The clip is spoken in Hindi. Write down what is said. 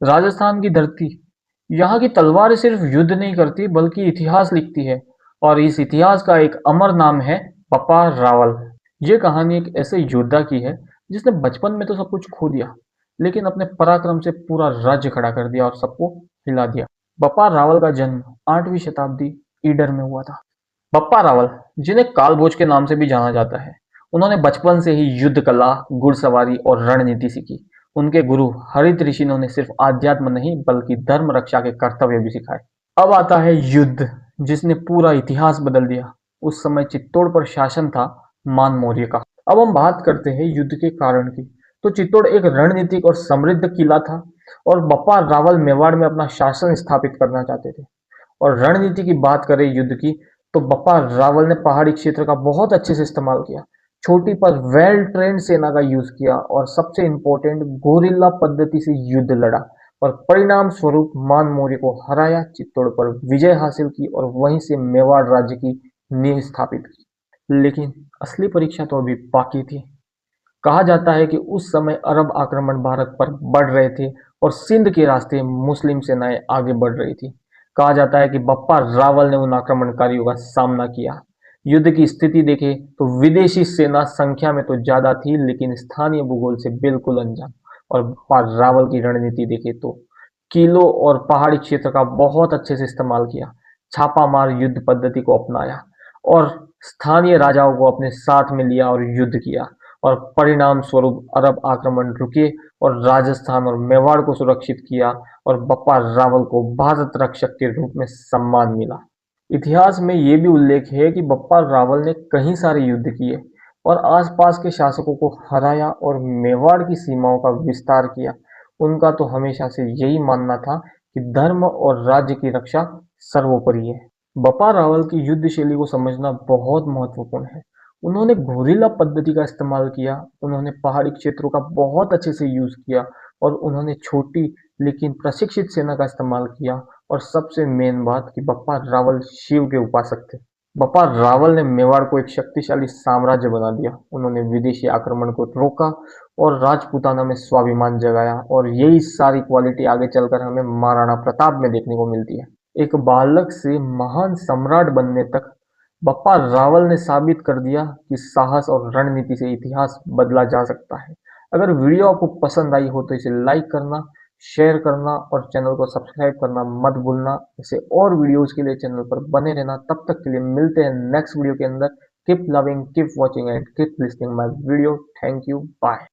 राजस्थान की धरती, यहाँ की तलवारें सिर्फ युद्ध नहीं करती बल्कि इतिहास लिखती है। और इस इतिहास का एक अमर नाम है बप्पा रावल। ये कहानी एक ऐसे योद्धा की है जिसने बचपन में तो सब कुछ खो दिया, लेकिन अपने पराक्रम से पूरा राज्य खड़ा कर दिया और सबको हिला दिया। बप्पा रावल का जन्म 8वीं शताब्दी ईडर में हुआ था। बप्पा रावल, जिन्हें कालभोज के नाम से भी जाना जाता है, उन्होंने बचपन से ही युद्ध कला, घुड़सवारी और रणनीति सीखी। उनके गुरु हरित ऋषि ने उन्हें सिर्फ आध्यात्म नहीं बल्कि धर्म रक्षा के कर्तव्य भी सिखाए। अब आता है युद्ध, जिसने पूरा इतिहास बदल दिया। उस समय चित्तौड़ पर शासन था मान मौर्य का। अब हम बात करते हैं युद्ध के कारण की। तो चित्तौड़ एक रणनीतिक और समृद्ध किला था और बप्पा रावल मेवाड़ में अपना शासन स्थापित करना चाहते थे। और रणनीति की बात करें युद्ध की, तो बप्पा रावल ने पहाड़ी क्षेत्र का बहुत अच्छे से इस्तेमाल किया, छोटी पर वेल ट्रेन्ड सेना का यूज किया और सबसे इंपॉर्टेंट गोरिल्ला पद्धति से युद्ध लड़ा। और परिणाम स्वरूप मान मौर्य को हराया, चित्तौड़ पर विजय हासिल की और वहीं से मेवाड़ राज्य की नींव स्थापित की। लेकिन असली परीक्षा तो अभी बाकी थी। कहा जाता है कि उस समय अरब आक्रमण भारत पर बढ़ रहे थे और सिंध के रास्ते मुस्लिम सेनाएं आगे बढ़ रही थी। कहा जाता है कि बप्पा रावल ने उन आक्रमणकारियों का सामना किया। युद्ध की स्थिति देखें तो विदेशी सेना संख्या में तो ज्यादा थी लेकिन स्थानीय भूगोल से बिल्कुल अनजान। और बप्पा रावल की रणनीति देखें तो किलों और पहाड़ी क्षेत्र का बहुत अच्छे से इस्तेमाल किया, छापामार युद्ध पद्धति को अपनाया और स्थानीय राजाओं को अपने साथ में लिया और युद्ध किया। और परिणाम स्वरूप अरब आक्रमण रुके और राजस्थान और मेवाड़ को सुरक्षित किया और बप्पा रावल को भारत रक्षक के रूप में सम्मान मिला। इतिहास में ये भी उल्लेख है कि बप्पा रावल ने कई सारे युद्ध किए और आसपास के शासकों को हराया और मेवाड़ की सीमाओं का विस्तार किया। उनका तो हमेशा से यही मानना था कि धर्म और राज्य की रक्षा सर्वोपरि है। बप्पा रावल की युद्ध शैली को समझना बहुत महत्वपूर्ण है। उन्होंने गोरिल्ला पद्धति का इस्तेमाल किया, उन्होंने पहाड़ी क्षेत्रों का बहुत अच्छे से यूज किया और उन्होंने छोटी लेकिन प्रशिक्षित सेना का इस्तेमाल किया। और सबसे मेन बात कि बप्पा रावल शिव के उपासक थे। बप्पा रावल ने मेवाड़ को एक शक्तिशाली साम्राज्य बना दिया। उन्होंने विदेशी आक्रमण को रोका और राजपूताना में स्वाभिमान जगाया और यही सारी क्वालिटी आगे चलकर हमें महाराणा प्रताप में देखने को मिलती है। एक बालक से महान सम्राट बनने तक बप्पा रावल ने साबित कर दिया कि साहस और रणनीति से इतिहास बदला जा सकता है। अगर वीडियो आपको पसंद आई हो तो इसे लाइक करना, शेयर करना और चैनल को सब्सक्राइब करना मत भूलना। इसे और वीडियोस के लिए चैनल पर बने रहना। तब तक के लिए मिलते हैं नेक्स्ट वीडियो के अंदर। Keep loving, keep watching and keep listening my video. Thank you, bye.